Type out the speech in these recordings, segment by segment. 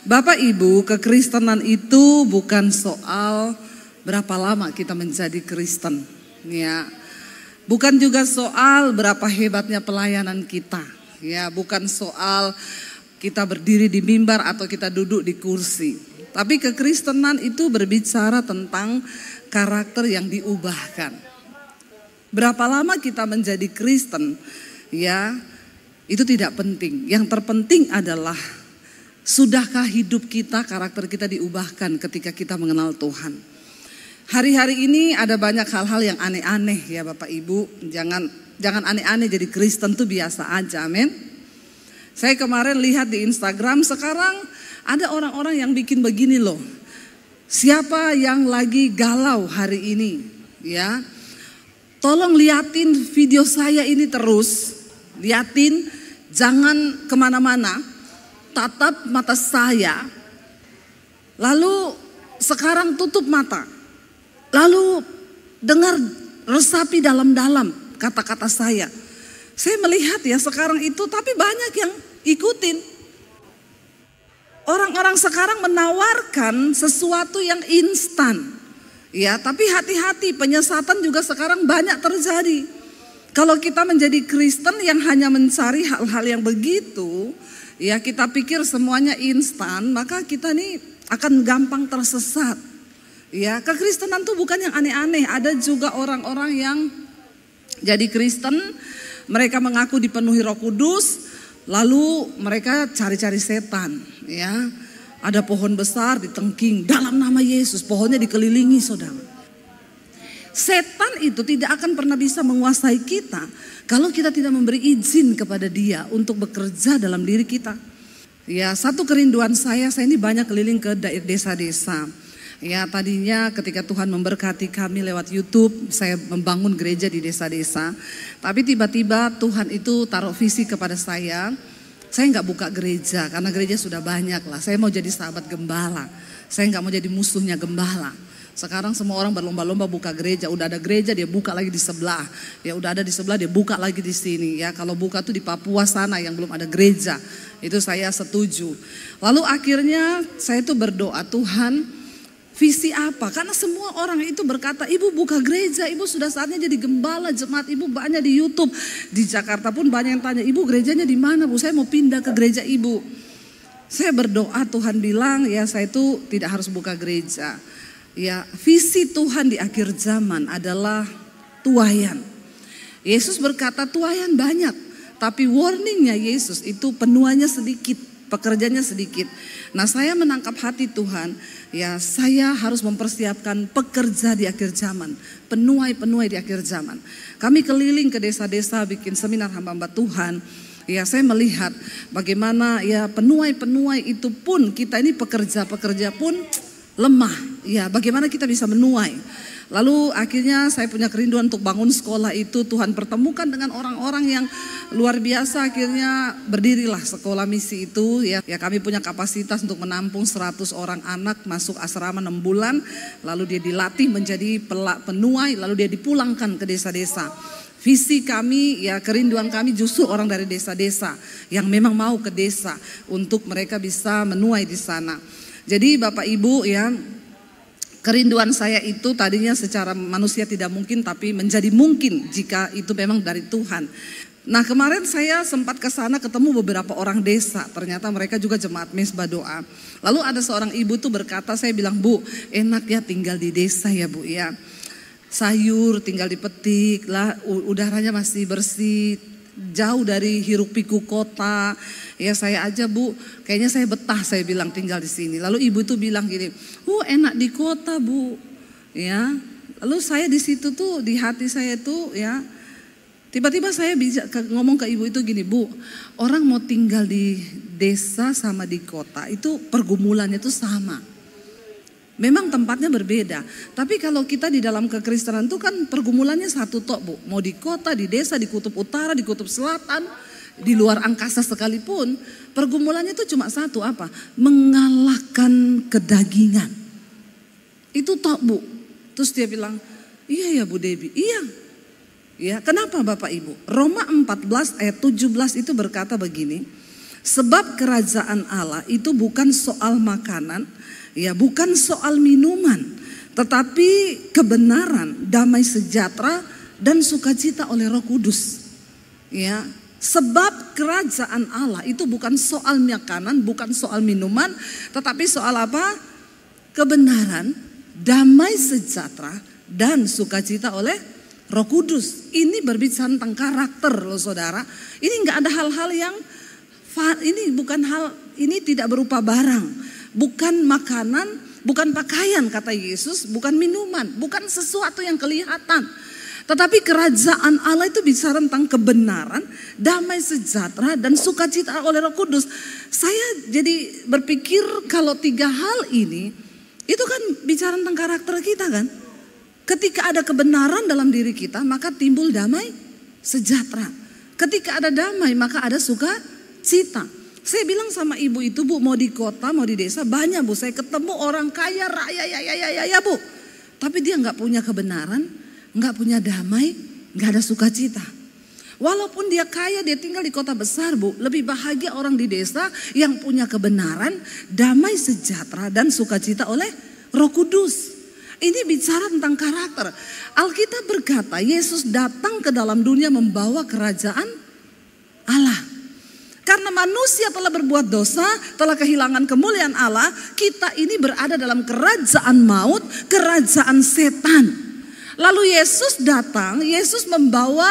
Bapak Ibu, kekristenan itu bukan soal berapa lama kita menjadi Kristen, ya. Bukan juga soal berapa hebatnya pelayanan kita, ya. Bukan soal kita berdiri di mimbar atau kita duduk di kursi. Tapi kekristenan itu berbicara tentang karakter yang diubahkan. Berapa lama kita menjadi Kristen, ya, itu tidak penting. Yang terpenting adalah sudahkah hidup kita, karakter kita diubahkan ketika kita mengenal Tuhan. Hari-hari ini ada banyak hal-hal yang aneh-aneh ya Bapak Ibu. Jangan aneh-aneh, jadi Kristen tuh biasa aja, amin. Saya kemarin lihat di Instagram, sekarang ada orang-orang yang bikin begini loh. Siapa yang lagi galau hari ini, ya, tolong liatin video saya ini terus. Liatin, jangan kemana-mana. Tatap mata saya, lalu sekarang tutup mata, lalu dengar, resapi dalam-dalam kata-kata saya. Saya melihat ya sekarang itu, tapi banyak yang ikutin. Orang-orang sekarang menawarkan sesuatu yang instan, ya. Tapi hati-hati, penyesatan juga sekarang banyak terjadi. Kalau kita menjadi Kristen yang hanya mencari hal-hal yang begitu, ya, kita pikir semuanya instan, maka kita nih akan gampang tersesat. Ya, kekristenan tuh bukan yang aneh-aneh. Ada juga orang-orang yang jadi Kristen, mereka mengaku dipenuhi Roh Kudus, lalu mereka cari-cari setan. Ya, ada pohon besar ditengking dalam nama Yesus, pohonnya dikelilingi, saudara. Setan itu tidak akan pernah bisa menguasai kita kalau kita tidak memberi izin kepada dia untuk bekerja dalam diri kita. Ya, satu kerinduan saya ini banyak keliling ke desa-desa. Ya, tadinya ketika Tuhan memberkati kami lewat YouTube, saya membangun gereja di desa-desa. Tapi tiba-tiba Tuhan itu taruh visi kepada saya nggak buka gereja karena gereja sudah banyak lah. Saya mau jadi sahabat gembala, saya nggak mau jadi musuhnya gembala. Sekarang semua orang berlomba-lomba buka gereja. Udah ada gereja dia buka lagi di sebelah. Ya udah ada di sebelah dia buka lagi di sini. Ya kalau buka tuh di Papua sana yang belum ada gereja. Itu saya setuju. Lalu akhirnya saya tuh berdoa, Tuhan visi apa? Karena semua orang itu berkata, Ibu buka gereja, Ibu sudah saatnya jadi gembala, jemaat Ibu banyak di YouTube. Di Jakarta pun banyak yang tanya, Ibu gerejanya di mana Bu? Saya mau pindah ke gereja Ibu. Saya berdoa, Tuhan bilang ya saya itu tidak harus buka gereja. Ya, visi Tuhan di akhir zaman adalah tuaian. Yesus berkata tuaian banyak, tapi warningnya Yesus itu penuainya sedikit, pekerjanya sedikit. Nah, saya menangkap hati Tuhan, ya saya harus mempersiapkan pekerja di akhir zaman, penuai di akhir zaman. Kami keliling ke desa-desa bikin seminar hamba-hamba Tuhan. Ya, saya melihat bagaimana ya penuai itu pun, kita ini pekerja pun lemah, ya bagaimana kita bisa menuai. Lalu akhirnya saya punya kerinduan untuk bangun sekolah itu. Tuhan pertemukan dengan orang-orang yang luar biasa. Akhirnya berdirilah sekolah misi itu. Ya kami punya kapasitas untuk menampung 100 orang anak masuk asrama 6 bulan. Lalu dia dilatih menjadi penuai, lalu dia dipulangkan ke desa-desa. Visi kami, ya kerinduan kami justru orang dari desa-desa yang memang mau ke desa untuk mereka bisa menuai di sana. Jadi Bapak Ibu ya, kerinduan saya itu tadinya secara manusia tidak mungkin, tapi menjadi mungkin jika itu memang dari Tuhan. Nah kemarin saya sempat ke sana ketemu beberapa orang desa, ternyata mereka juga jemaat Mesbah Doa. Lalu ada seorang ibu tuh berkata, saya bilang, Bu enak ya tinggal di desa ya Bu ya. Sayur tinggal dipetik lah, udaranya masih bersih, jauh dari hiruk pikuk kota. Ya saya aja Bu, kayaknya saya betah, saya bilang tinggal di sini. Lalu ibu tuh bilang gini, enak di kota Bu. Ya, lalu saya di situ tuh di hati saya tuh ya, tiba-tiba saya bisa ngomong ke ibu itu gini, Bu, orang mau tinggal di desa sama di kota itu pergumulannya tuh sama. Memang tempatnya berbeda, tapi kalau kita di dalam kekristenan itu kan pergumulannya satu tok Bu. Mau di kota, di desa, di kutub utara, di kutub selatan, di luar angkasa sekalipun, pergumulannya itu cuma satu, apa? Mengalahkan kedagingan. Itu tok Bu. Terus dia bilang, iya ya Bu Debbie, iya. Ya, kenapa Bapak Ibu? Roma 14 ayat 17 itu berkata begini, Sebab kerajaan Allah itu bukan soal makanan, ya bukan soal minuman, tetapi kebenaran, damai sejahtera dan sukacita oleh Roh Kudus. Ya, sebab kerajaan Allah itu bukan soal makanan, bukan soal minuman, tetapi soal apa? Kebenaran, damai sejahtera dan sukacita oleh Roh Kudus. Ini berbicara tentang karakter loh saudara. Ini nggak ada hal-hal yang ini bukan hal, ini tidak berupa barang, bukan makanan, bukan pakaian kata Yesus, bukan minuman, bukan sesuatu yang kelihatan. Tetapi kerajaan Allah itu bicara tentang kebenaran, damai sejahtera dan sukacita oleh Roh Kudus. Saya jadi berpikir kalau tiga hal ini itu kan bicara tentang karakter kita kan. Ketika ada kebenaran dalam diri kita, maka timbul damai sejahtera. Ketika ada damai, maka ada sukacita. Saya bilang sama ibu itu, Bu, mau di kota, mau di desa, banyak Bu, saya ketemu orang kaya raya ya Bu. Tapi dia nggak punya kebenaran, nggak punya damai, nggak ada sukacita. Walaupun dia kaya, dia tinggal di kota besar Bu, lebih bahagia orang di desa yang punya kebenaran, damai sejahtera dan sukacita oleh Roh Kudus. Ini bicara tentang karakter. Alkitab berkata Yesus datang ke dalam dunia membawa kerajaan Allah. Karena manusia telah berbuat dosa, telah kehilangan kemuliaan Allah, kita ini berada dalam kerajaan maut, kerajaan setan. Lalu Yesus datang, Yesus membawa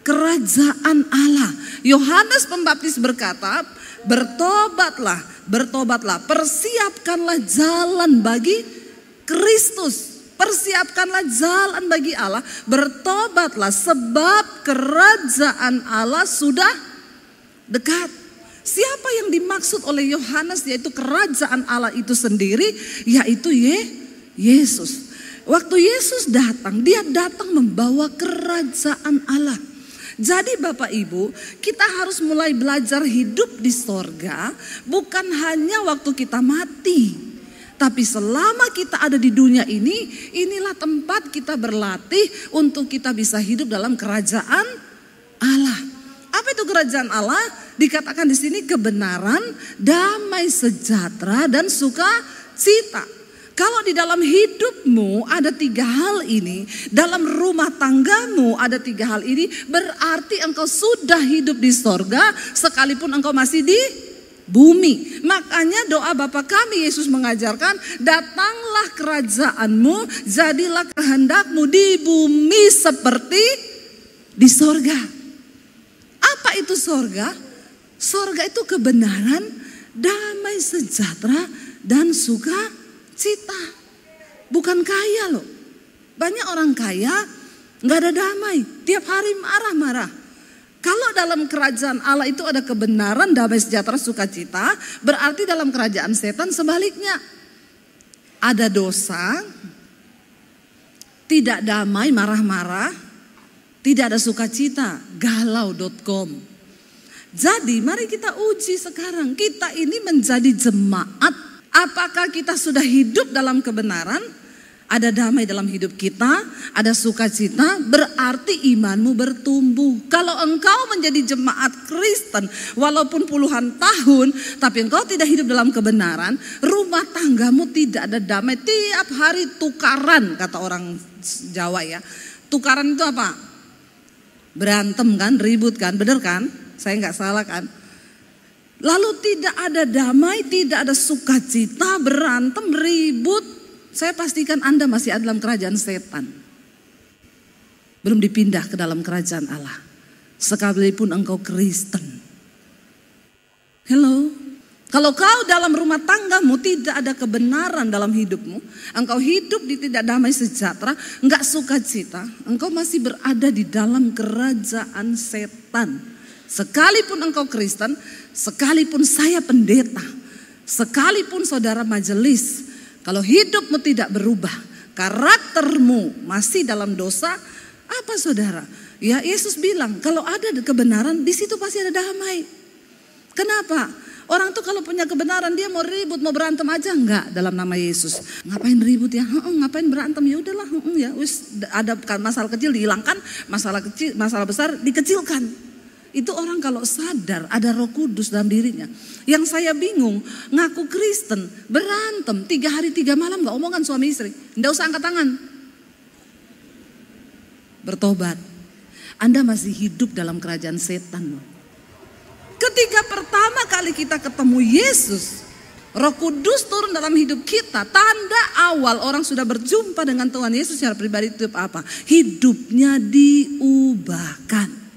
kerajaan Allah. Yohanes Pembaptis berkata, bertobatlah, bertobatlah, persiapkanlah jalan bagi Kristus, persiapkanlah jalan bagi Allah, bertobatlah sebab kerajaan Allah sudah dekat. Siapa yang dimaksud oleh Yohanes yaitu kerajaan Allah itu sendiri, yaitu Yesus. Waktu Yesus datang, dia datang membawa kerajaan Allah. Jadi Bapak Ibu, kita harus mulai belajar hidup di sorga, bukan hanya waktu kita mati. Tapi selama kita ada di dunia ini, inilah tempat kita berlatih untuk kita bisa hidup dalam kerajaan Allah. Apa itu kerajaan Allah? Dikatakan di sini kebenaran, damai sejahtera dan sukacita. Kalau di dalam hidupmu ada tiga hal ini, dalam rumah tanggamu ada tiga hal ini, berarti engkau sudah hidup di sorga sekalipun engkau masih di bumi. Makanya doa Bapa kami Yesus mengajarkan, datanglah kerajaanmu, jadilah kehendakmu di bumi seperti di sorga. Apa itu sorga? Sorga itu kebenaran, damai sejahtera dan sukacita. Bukan kaya loh. Banyak orang kaya gak ada damai, tiap hari marah-marah. Kalau dalam kerajaan Allah itu ada kebenaran, damai sejahtera, sukacita, berarti dalam kerajaan setan sebaliknya. Ada dosa, tidak damai, marah-marah, tidak ada sukacita, galau.com. Jadi mari kita uji sekarang, kita ini menjadi jemaat. Apakah kita sudah hidup dalam kebenaran? Ada damai dalam hidup kita, ada sukacita, berarti imanmu bertumbuh. Kalau engkau menjadi jemaat Kristen walaupun puluhan tahun, tapi engkau tidak hidup dalam kebenaran, rumah tanggamu tidak ada damai. Tiap hari tukaran, kata orang Jawa ya. Tukaran itu apa? Berantem kan, ribut kan, bener kan? Saya nggak salah kan? Lalu tidak ada damai, tidak ada sukacita, berantem, ribut. Saya pastikan Anda masih ada dalam kerajaan setan. Belum dipindah ke dalam kerajaan Allah. Sekalipun engkau Kristen. Hello. Kalau kau dalam rumah tanggamu tidak ada kebenaran dalam hidupmu. Engkau hidup di tidak damai sejahtera. Enggak sukacita. Engkau masih berada di dalam kerajaan setan. Sekalipun engkau Kristen. Sekalipun saya pendeta. Sekalipun saudara majelis. Kalau hidupmu tidak berubah, karaktermu masih dalam dosa, apa saudara? Ya Yesus bilang, kalau ada kebenaran, di situ pasti ada damai. Kenapa? Orang tuh kalau punya kebenaran, dia mau ribut, mau berantem aja enggak dalam nama Yesus. Ngapain ribut ya? Ngapain berantem? Ya udahlah, ya wis ada masalah kecil dihilangkan, masalah besar dikecilkan. Itu orang kalau sadar ada Roh Kudus dalam dirinya. Yang saya bingung, ngaku Kristen, berantem 3 hari 3 malam gak omongan suami istri. Nggak usah angkat tangan. Bertobat. Anda masih hidup dalam kerajaan setan loh. Ketika pertama kali kita ketemu Yesus, Roh Kudus turun dalam hidup kita. Tanda awal orang sudah berjumpa dengan Tuhan Yesus secara pribadi itu apa? Hidupnya diubahkan.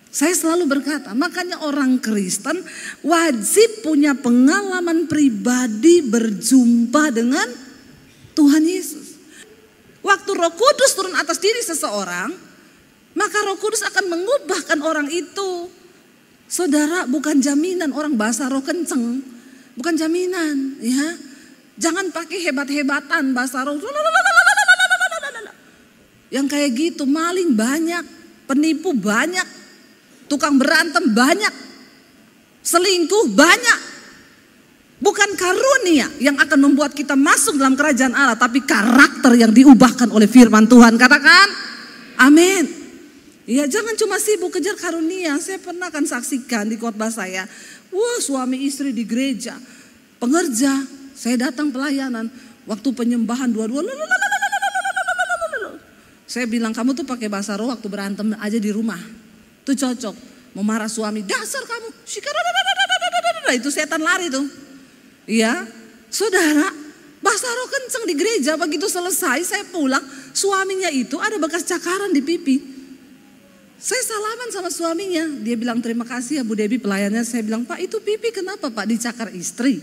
Saya selalu berkata, makanya orang Kristen wajib punya pengalaman pribadi berjumpa dengan Tuhan Yesus. Waktu Roh Kudus turun atas diri seseorang, maka Roh Kudus akan mengubahkan orang itu. Saudara, bukan jaminan orang bahasa roh kenceng. Bukan jaminan, ya. Jangan pakai hebat-hebatan bahasa roh. Yang kayak gitu, maling banyak, penipu banyak, tukang berantem banyak, selingkuh banyak. Bukan karunia yang akan membuat kita masuk dalam kerajaan Allah, tapi karakter yang diubahkan oleh firman Tuhan. Katakan, amin. Ya, jangan cuma sibuk kejar karunia. Saya pernah kan saksikan di khotbah saya. Wah, suami istri di gereja, pengerja, saya datang pelayanan, waktu penyembahan dua-dua, saya bilang kamu tuh pakai bahasa roh waktu berantem aja di rumah, tuh cocok. Mau marah suami, dasar kamu, itu setan lari tuh. Iya, saudara, bahasa roh kenceng di gereja. Begitu selesai saya pulang, suaminya itu ada bekas cakaran di pipi. Saya salaman sama suaminya, dia bilang terima kasih ya Bu Debbie pelayannya. Saya bilang, Pak itu pipi kenapa Pak dicakar istri?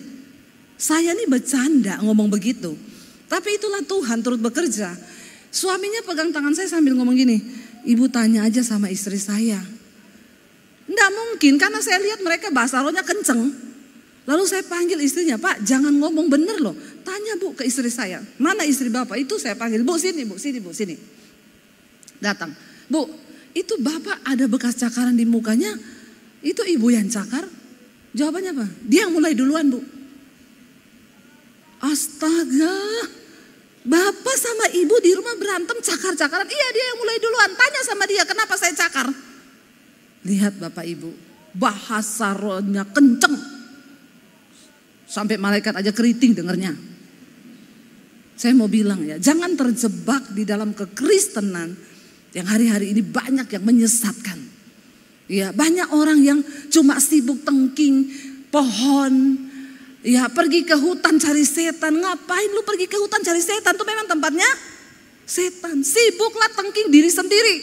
Saya nih bercanda ngomong begitu. Tapi itulah Tuhan turut bekerja. Suaminya pegang tangan saya sambil ngomong gini, Ibu tanya aja sama istri saya. Nggak mungkin karena saya lihat mereka bahasa rohnya kenceng. Lalu saya panggil istrinya, Pak jangan ngomong bener loh. Tanya Bu ke istri saya, mana istri Bapak? Itu saya panggil, Bu sini Bu, sini Bu, sini. Datang, Bu. Itu Bapak ada bekas cakaran di mukanya, itu Ibu yang cakar? Jawabannya apa? Dia yang mulai duluan Bu. Astaga, Bapak sama Ibu di rumah berantem cakar-cakaran? Iya dia yang mulai duluan, tanya sama dia kenapa saya cakar. Lihat Bapak Ibu, bahasa rohnya kenceng. Sampai malaikat aja keriting dengernya. Saya mau bilang ya, jangan terjebak di dalam kekristenan yang hari-hari ini banyak yang menyesatkan. Ya, banyak orang yang cuma sibuk tengking pohon. Ya, pergi ke hutan cari setan. Ngapain lu pergi ke hutan cari setan? Itu memang tempatnya setan. Sibuklah tengking diri sendiri.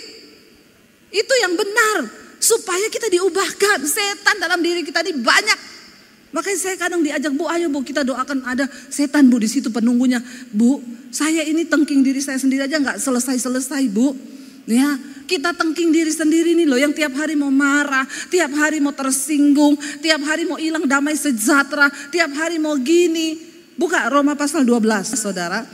Itu yang benar. Supaya kita diubahkan. Setan dalam diri kita ini banyak. Makanya saya kadang diajak, Bu ayo Bu kita doakan ada setan Bu di situ penunggunya. Bu, saya ini tengking diri saya sendiri aja gak selesai-selesai Bu. Ya, kita tengking diri sendiri nih loh yang tiap hari mau marah, tiap hari mau tersinggung, tiap hari mau hilang damai sejahtera, tiap hari mau gini. Buka Roma pasal 12, Saudara.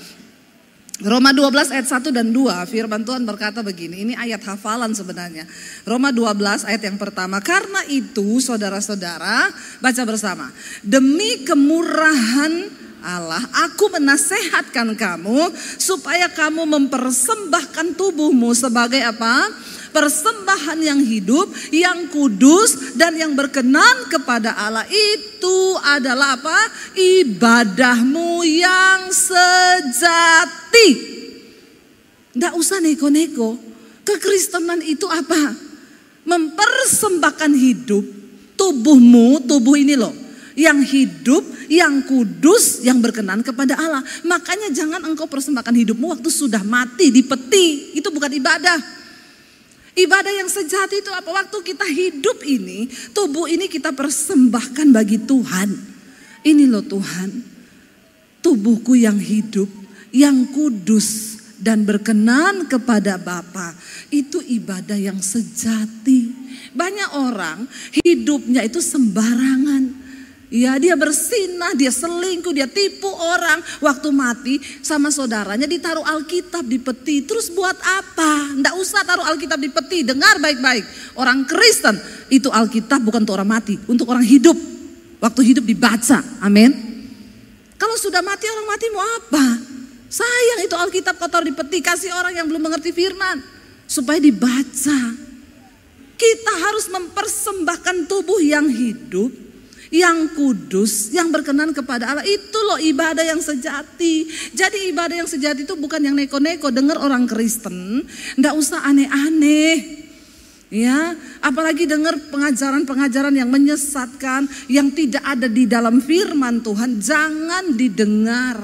Roma 12 ayat 1 dan 2, firman Tuhan berkata begini, ini ayat hafalan sebenarnya. Roma 12 ayat yang pertama, karena itu saudara-saudara, baca bersama. Demi kemurahan Allah, aku menasehatkan kamu supaya kamu mempersembahkan tubuhmu sebagai apa? Persembahan yang hidup, yang kudus dan yang berkenan kepada Allah. Itu adalah apa? Ibadahmu yang sejati. Nggak usah neko-neko. Kekristenan itu apa? Mempersembahkan hidup, tubuhmu, tubuh ini loh. Yang hidup, yang kudus, yang berkenan kepada Allah. Makanya jangan engkau persembahkan hidupmu waktu sudah mati di peti. Itu bukan ibadah. Ibadah yang sejati itu apa? Waktu kita hidup ini, tubuh ini kita persembahkan bagi Tuhan. Ini loh Tuhan, tubuhku yang hidup, yang kudus dan berkenan kepada Bapa. Itu ibadah yang sejati. Banyak orang hidupnya itu sembarangan. Ya, dia bersinah, dia selingkuh, dia tipu orang. Waktu mati sama saudaranya ditaruh Alkitab di peti. Terus buat apa? Nggak usah taruh Alkitab di peti. Dengar baik-baik. Orang Kristen itu Alkitab bukan untuk orang mati, untuk orang hidup. Waktu hidup dibaca. Amin. Kalau sudah mati, orang mati mau apa? Sayang itu Alkitab kotor di peti. Kasih orang yang belum mengerti firman supaya dibaca. Kita harus mempersembahkan tubuh yang hidup, yang kudus, yang berkenan kepada Allah. Itu loh ibadah yang sejati. Jadi ibadah yang sejati itu bukan yang neko-neko. Dengar orang Kristen, nggak usah aneh-aneh. Ya, apalagi dengar pengajaran-pengajaran yang menyesatkan, yang tidak ada di dalam firman Tuhan, jangan didengar.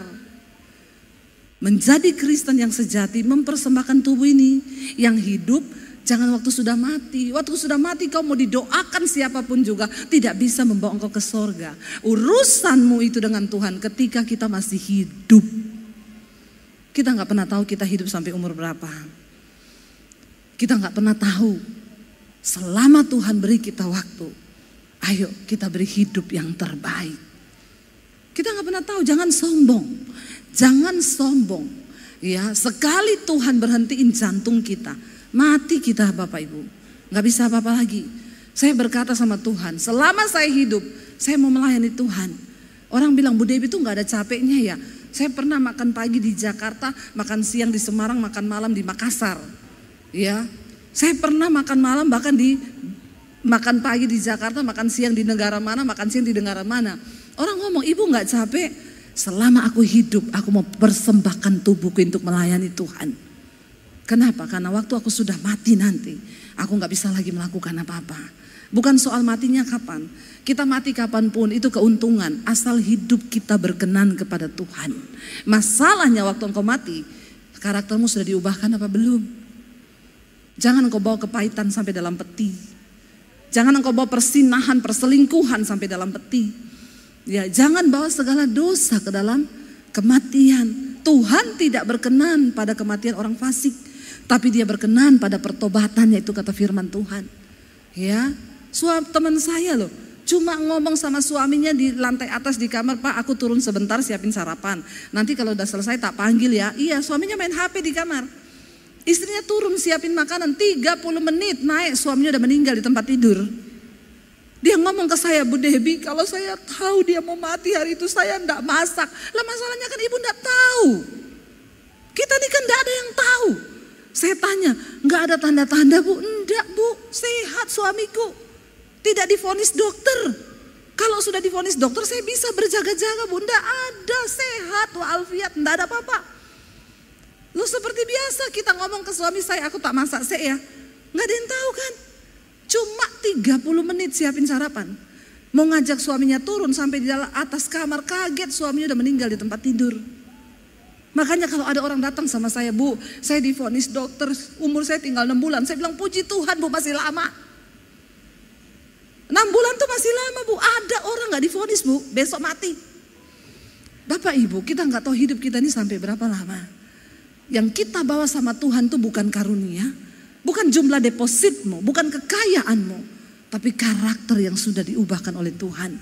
Menjadi Kristen yang sejati, mempersembahkan tubuh ini yang hidup. Jangan waktu sudah mati. Waktu sudah mati kau mau didoakan siapapun juga tidak bisa membawa engkau ke sorga. Urusanmu itu dengan Tuhan ketika kita masih hidup. Kita gak pernah tahu kita hidup sampai umur berapa. Kita gak pernah tahu. Selama Tuhan beri kita waktu, ayo kita beri hidup yang terbaik. Kita gak pernah tahu, jangan sombong. Jangan sombong. Ya, sekali Tuhan berhentiin jantung kita, mati kita Bapak Ibu. Gak bisa apa-apa lagi. Saya berkata sama Tuhan, selama saya hidup, saya mau melayani Tuhan. Orang bilang, Bu Debbie itu gak ada capeknya ya. Saya pernah makan pagi di Jakarta, makan siang di Semarang, makan malam di Makassar. Ya, saya pernah makan malam bahkan makan pagi di Jakarta, makan siang di negara mana, makan siang di negara mana. Orang ngomong, ibu gak capek? Selama aku hidup, aku mau persembahkan tubuhku untuk melayani Tuhan. Kenapa? Karena waktu aku sudah mati nanti, aku gak bisa lagi melakukan apa-apa. Bukan soal matinya kapan. Kita mati kapanpun itu keuntungan, asal hidup kita berkenan kepada Tuhan. Masalahnya waktu engkau mati, karaktermu sudah diubahkan apa belum? Jangan engkau bawa kepahitan sampai dalam peti. Jangan engkau bawa persinahan, perselingkuhan sampai dalam peti. Ya, jangan bawa segala dosa ke dalam kematian. Tuhan tidak berkenan pada kematian orang fasik, tapi Dia berkenan pada pertobatannya, itu kata firman Tuhan. Ya, teman saya loh, cuma ngomong sama suaminya di lantai atas di kamar, Pak aku turun sebentar siapin sarapan. Nanti kalau udah selesai tak panggil ya. Iya, suaminya main HP di kamar. Istrinya turun siapin makanan, 30 menit naik suaminya udah meninggal di tempat tidur. Dia ngomong ke saya, Bu Debbie kalau saya tahu dia mau mati hari itu saya enggak masak. Lah masalahnya kan ibu enggak tahu. Kita ini kan enggak ada yang tahu. Saya tanya, enggak ada tanda-tanda Bu? Enggak Bu, sehat suamiku. Tidak divonis dokter. Kalau sudah divonis dokter saya bisa berjaga-jaga Bu. Enggak ada, sehat walafiat, enggak ada apa-apa. Loh seperti biasa kita ngomong ke suami saya, aku tak masak ya. Enggak ada yang tahu kan. Cuma 30 menit siapin sarapan. Mau ngajak suaminya turun sampai di dalam atas kamar, kaget suaminya udah meninggal di tempat tidur. Makanya kalau ada orang datang sama saya, Bu, saya divonis dokter, umur saya tinggal 6 bulan. Saya bilang, puji Tuhan Bu, masih lama. 6 bulan tuh masih lama Bu. Ada orang gak divonis Bu, besok mati. Bapak Ibu, kita gak tahu hidup kita ini sampai berapa lama. Yang kita bawa sama Tuhan tuh bukan karunia, bukan jumlah depositmu, bukan kekayaanmu, tapi karakter yang sudah diubahkan oleh Tuhan.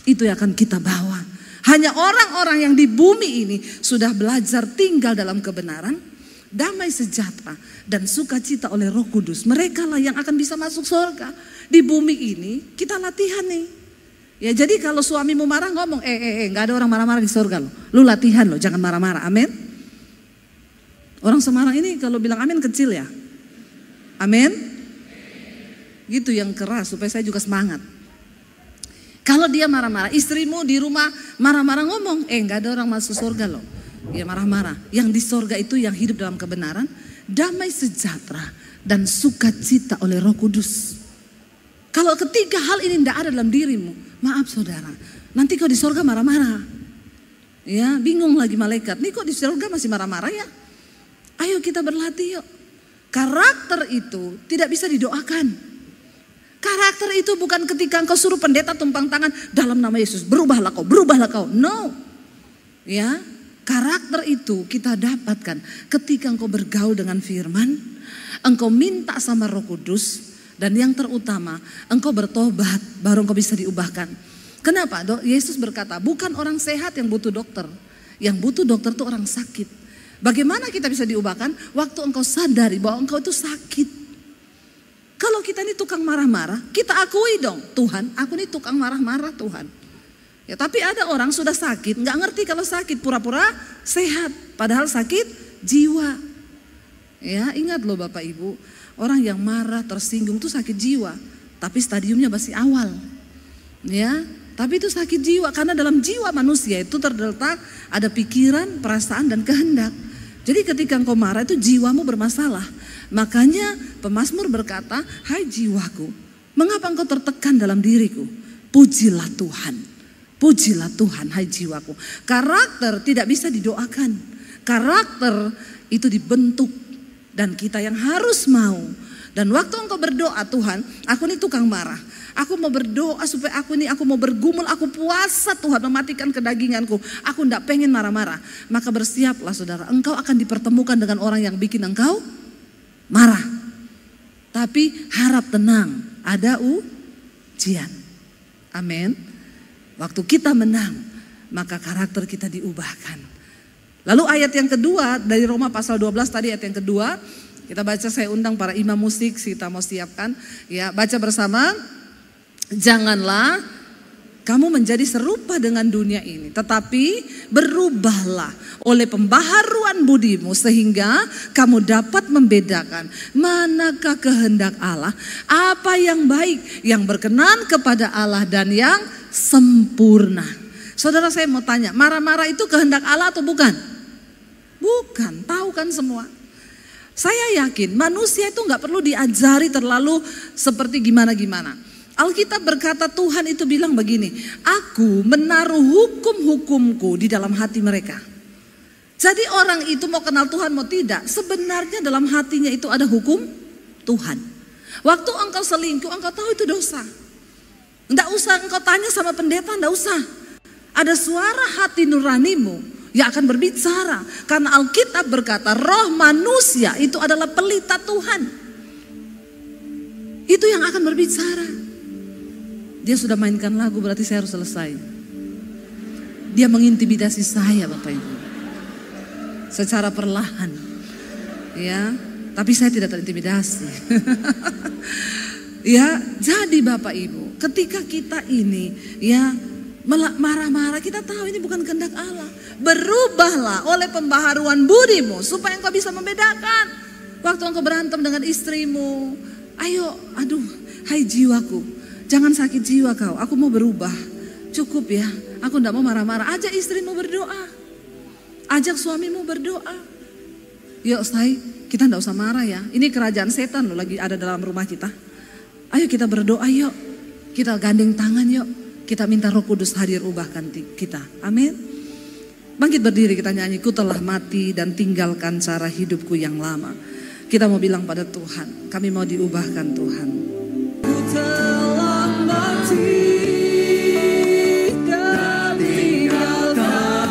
Itu yang akan kita bawa. Hanya orang-orang yang di bumi ini sudah belajar tinggal dalam kebenaran, damai sejahtera, dan sukacita oleh Roh Kudus. Mereka lah yang akan bisa masuk surga. Di bumi ini kita latihan nih. Ya jadi kalau suamimu marah ngomong, gak ada orang marah-marah di surga loh. Lu latihan loh, jangan marah-marah, amin. Orang Semarang ini kalau bilang amin kecil ya. Amin. Gitu yang keras supaya saya juga semangat. Kalau dia marah-marah, istrimu di rumah marah-marah ngomong, gak ada orang masuk surga loh. Ya marah-marah. Yang di surga itu yang hidup dalam kebenaran, damai sejahtera dan sukacita oleh Roh Kudus. Kalau ketiga hal ini tidak ada dalam dirimu, maaf saudara, nanti kau di surga marah-marah. Ya bingung lagi malaikat, nih kok di surga masih marah-marah ya? Ayo kita berlatih yuk. Karakter itu tidak bisa didoakan. Karakter itu bukan ketika engkau suruh pendeta tumpang tangan dalam nama Yesus, berubahlah kau, berubahlah kau. No. Ya, karakter itu kita dapatkan ketika engkau bergaul dengan firman, engkau minta sama Roh Kudus, dan yang terutama engkau bertobat, baru engkau bisa diubahkan. Kenapa? Yesus berkata, bukan orang sehat yang butuh dokter. Yang butuh dokter itu orang sakit. Bagaimana kita bisa diubahkan? Waktu engkau sadari bahwa engkau itu sakit. Kalau kita ini tukang marah-marah, kita akui dong, Tuhan, aku ini tukang marah-marah Tuhan. Ya, tapi ada orang sudah sakit, nggak ngerti kalau sakit, pura-pura sehat, padahal sakit jiwa. Ya, ingat loh Bapak Ibu, Orang yang marah, tersinggung itu sakit jiwa, tapi stadiumnya masih awal. Ya, tapi itu sakit jiwa karena dalam jiwa manusia itu terletak ada pikiran, perasaan dan kehendak. Jadi ketika engkau marah itu jiwamu bermasalah. Makanya pemazmur berkata, "Hai jiwaku, mengapa engkau tertekan dalam diriku? Pujilah Tuhan. Pujilah Tuhan, hai jiwaku." Karakter tidak bisa didoakan. Karakter itu dibentuk dan kita yang harus mau. Dan waktu engkau berdoa, Tuhan, aku ini tukang marah. Aku mau berdoa supaya aku mau bergumul, aku puasa Tuhan mematikan kedaginganku. Aku tidak pengen marah-marah. Maka bersiaplah saudara, engkau akan dipertemukan dengan orang yang bikin engkau marah. Tapi harap tenang, ada ujian. Amin. Waktu kita menang, maka karakter kita diubahkan. Lalu ayat yang kedua dari Roma pasal 12 tadi, ayat yang kedua kita baca. Saya undang para imam musik, kita mau siapkan ya, baca bersama. Janganlah kamu menjadi serupa dengan dunia ini, tetapi berubahlah oleh pembaharuan budimu sehingga kamu dapat membedakan manakah kehendak Allah, apa yang baik, yang berkenan kepada Allah dan yang sempurna. Saudara, saya mau tanya, marah-marah itu kehendak Allah atau bukan? Bukan, tahu kan semua. Saya yakin manusia itu gak perlu diajari terlalu seperti gimana-gimana. Alkitab berkata Tuhan itu bilang begini, aku menaruh hukum-hukumku di dalam hati mereka. Jadi orang itu mau kenal Tuhan mau tidak, sebenarnya dalam hatinya itu ada hukum Tuhan. Waktu engkau selingkuh, engkau tahu itu dosa. Enggak usah engkau tanya sama pendeta, enggak usah. Ada suara hati nuranimu yang akan berbicara. Karena Alkitab berkata roh manusia itu adalah pelita Tuhan. Itu yang akan berbicara. Dia sudah mainkan lagu, berarti saya harus selesai. Dia mengintimidasi saya Bapak Ibu. Secara perlahan. Ya, tapi saya tidak terintimidasi. Ya, jadi Bapak Ibu, ketika kita ini ya marah-marah, kita tahu ini bukan kehendak Allah. Berubahlah oleh pembaharuan budimu supaya engkau bisa membedakan. Waktu engkau berantem dengan istrimu, ayo, aduh, hai jiwaku, jangan sakit jiwa kau, aku mau berubah. Cukup ya, aku tidak mau marah-marah. Ajak istrimu berdoa, ajak suamimu berdoa. Yuk say, kita tidak usah marah ya. Ini kerajaan setan loh lagi ada dalam rumah kita. Ayo kita berdoa yuk, kita gandeng tangan yuk. Kita minta Roh Kudus hadir ubahkan kita. Amin. Bangkit berdiri, kita nyanyi, ku telah mati dan tinggalkan cara hidupku yang lama. Kita mau bilang pada Tuhan, kami mau diubahkan Tuhan. Ku telah mati dan tinggalkan.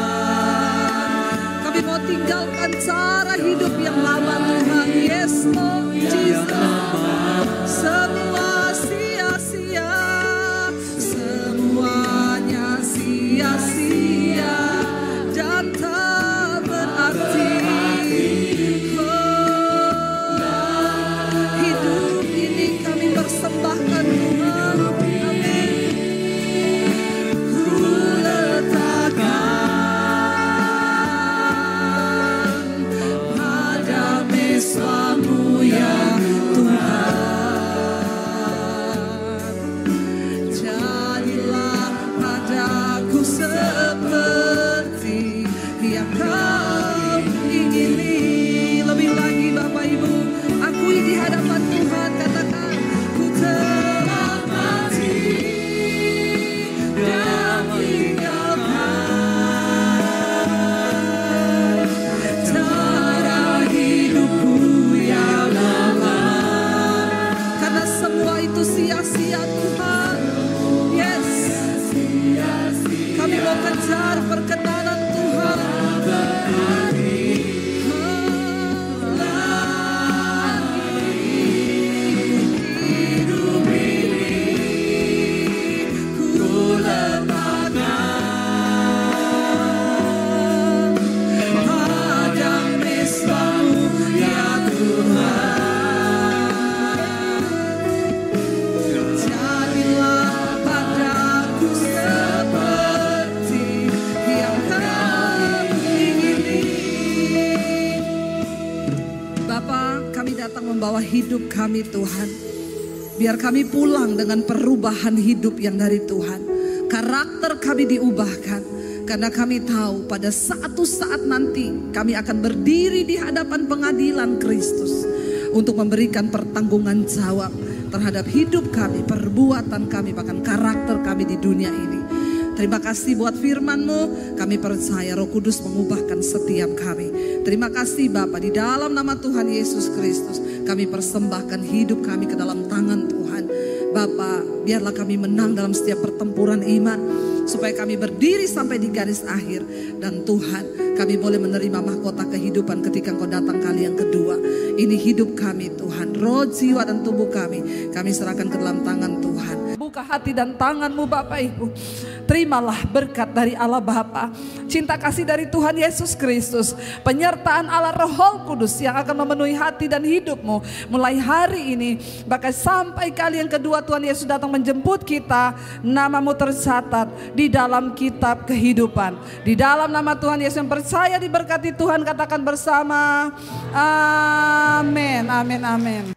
Kami mau tinggalkan cara hidup yang lama Tuhan. Yes Lord Jesus. Semua sia-sia, semuanya sia-sia dan tak berarti. Hidup ini kami persembahkan Tuhan. Amin. Ku letakkan pada mesra-Mu ya Tuhan. Jadilah padaku seperti yang Kau ingini. Lebih lagi Bapak Ibu, akui di hadapan Tuhan, katakan, ku telah mati dan tinggalkan cara hidupku yang lama. Karena semua itu sia-sia Tuhan. Yes, kami mau kejar perkenanan Tuhan. Hidup ini ku letakkan pada mesra-Mu ya Tuhan. Jadilah padaku seperti yang membawa hidup kami Tuhan. Biar kami pulang dengan perubahan hidup yang dari Tuhan. Karakter kami diubahkan. Karena kami tahu pada satu saat nanti kami akan berdiri di hadapan pengadilan Kristus. Untuk memberikan pertanggungan jawab terhadap hidup kami, perbuatan kami, bahkan karakter kami di dunia ini. Terima kasih buat firman-Mu. Kami percaya Roh Kudus mengubahkan setiap kami. Terima kasih Bapa, di dalam nama Tuhan Yesus Kristus kami persembahkan hidup kami ke dalam tangan Tuhan. Bapa, biarlah kami menang dalam setiap pertempuran iman, supaya kami berdiri sampai di garis akhir. Dan Tuhan, kami boleh menerima mahkota kehidupan ketika Engkau datang kali yang kedua. Ini hidup kami Tuhan, roh, jiwa dan tubuh kami serahkan ke dalam tangan Tuhan. Buka hati dan tangan-Mu Bapak Ibu. Terimalah berkat dari Allah Bapa, cinta kasih dari Tuhan Yesus Kristus, penyertaan Allah Roh Kudus yang akan memenuhi hati dan hidup-Mu mulai hari ini, bahkan sampai kali yang kedua Tuhan Yesus datang menjemput kita. Nama-Mu tercatat di dalam kitab kehidupan. Di dalam nama Tuhan Yesus yang percaya diberkati Tuhan, katakan bersama amin, amin, amin.